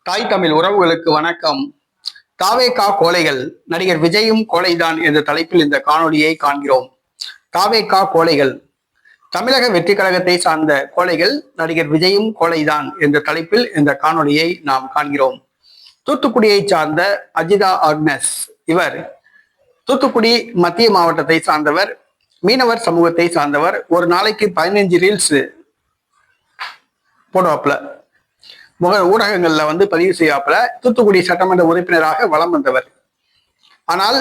தாய் தமிழ் உறவுகளுக்கு வணக்கம். தாவேகா கோழைகள், நடிகர் விஜயும் கோழைதான் என்ற தலைப்பில் இந்த காணொலியை காண்கிறோம். தாவேகா கோழைகள், தமிழக வெற்றி கழகத்தை சார்ந்த கோழைகள், நடிகர் விஜயும் கோழைதான் என்ற தலைப்பில் இந்த காணொலியை நாம் காண்கிறோம். தூத்துக்குடியை சார்ந்த அஜிதா ஆக்னஸ், இவர் தூத்துக்குடி மத்திய மாவட்டத்தை சார்ந்தவர், மீனவர் சமூகத்தை சார்ந்தவர். ஒரு நாளைக்கு 15 ரீல்ஸ் போடுவாப்புல, ஊடகங்கள்ல பதிவு செய்யாப்புல. தூத்துக்குடி சட்டமன்ற உறுப்பினராக வலம் வந்தவர். ஆனால்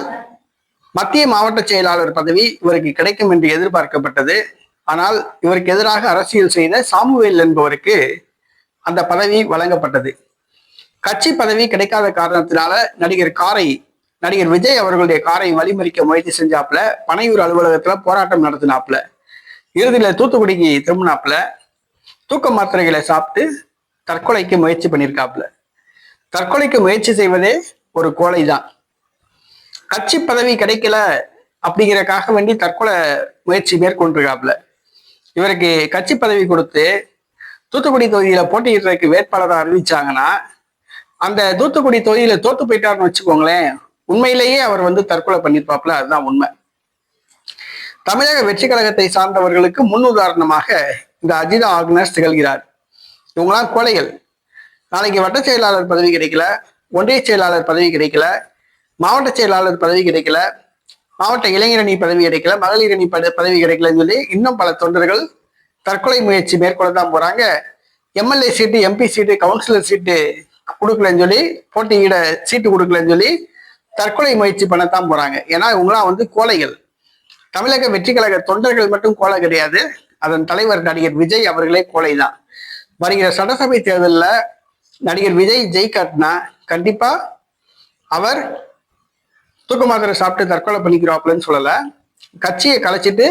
மத்திய மாவட்ட செயலாளர் பதவி இவருக்கு கிடைக்கும் என்று எதிர்பார்க்கப்பட்டது. ஆனால் இவருக்கு எதிராக அரசியல் செய்த சாமுவேல் என்பவருக்கு அந்த பதவி வழங்கப்பட்டது. கட்சி பதவி கிடைக்காத காரணத்தினால நடிகர் விஜய் அவர்களுடைய காரை வழிமறிக்க முயற்சி செஞ்சாப்புல. பனையூர் அலுவலகத்துல போராட்டம் நடத்தினாப்புல. இறுதியில தூத்துக்குடிக்கு திரும்பினாப்புல. தூக்க மாத்திரைகளை சாப்பிட்டு தற்கொலைக்கு முயற்சி பண்ணியிருக்காப்புல. தற்கொலைக்கு முயற்சி செய்வதே ஒரு கோழை தான். கட்சி பதவி கிடைக்கல அப்படிங்கிறக்காக வேண்டி தற்கொலை முயற்சி மேற்கொண்டிருக்காப்புல. இவருக்கு கட்சி பதவி கொடுத்து தூத்துக்குடி தொகுதியில போட்டியிடுறதுக்கு வேட்பாளராக அறிவிச்சாங்கன்னா, அந்த தூத்துக்குடி தொகுதியில தோத்து போயிட்டாருன்னு வச்சுக்கோங்களேன், உண்மையிலேயே அவர் தற்கொலை பண்ணியிருப்பாப்புல. அதுதான் உண்மை. தமிழக வெற்றி கழகத்தை சார்ந்தவர்களுக்கு முன் உதாரணமாக இந்த அஜிதா ஆக்னஸ் திகழ்கிறார். இவங்களாம் கோழைகள். நாளைக்கு வட்ட செயலாளர் பதவி கிடைக்கல, ஒன்றிய செயலாளர் பதவி கிடைக்கல, மாவட்ட செயலாளர் பதவி கிடைக்கல, மாவட்ட இளைஞரணி பதவி கிடைக்கல, மகளிர் அணி பதவி கிடைக்கலன்னு சொல்லி இன்னும் பல தொண்டர்கள் தற்கொலை முயற்சி மேற்கொள்ளதான் போறாங்க. MLA seat, MP seat, councillor seat கொடுக்கலன்னு சொல்லி, போட்டியிட சீட்டு கொடுக்கலன்னு சொல்லி தற்கொலை முயற்சி பண்ணத்தான் போறாங்க. ஏன்னா இவங்களாம் கோழைகள். தமிழக வெற்றி கழக தொண்டர்கள் மட்டும் கோழை கிடையாது, அதன் தலைவர் நடிகர் விஜய் அவர்களே கோழை தான். வருகிற சட்டசபை தேர்தலில் நடிகர் விஜய் ஜெயிக்காட்டினா கண்டிப்பா அவர் தூக்க மாத்திரை சாப்பிட்டு தற்கொலை பண்ணிக்கிறாப்புலன்னு சொல்லல, கட்சியை கலைச்சிட்டு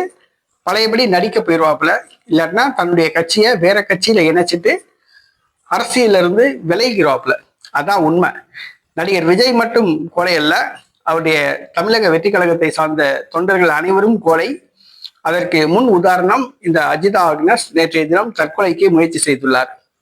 பழையபடி நடிக்க போயிடுவாப்புல. இல்லாட்டினா தன்னுடைய கட்சியை வேற கட்சியில இணைச்சிட்டு அரசியல இருந்து விலகிக்கிறாப்புல. அதான் உண்மை. நடிகர் விஜய் மட்டும் கோழை அல்ல, அவருடைய தமிழக வெற்றி கழகத்தை சார்ந்த தொண்டர்கள் அனைவரும் கோழை. அதற்கு முன் உதாரணம் இந்த அஜிதா ஆக்னஸ் நேற்றைய தினம் தற்கொலைக்கு முயற்சி செய்துள்ளார்.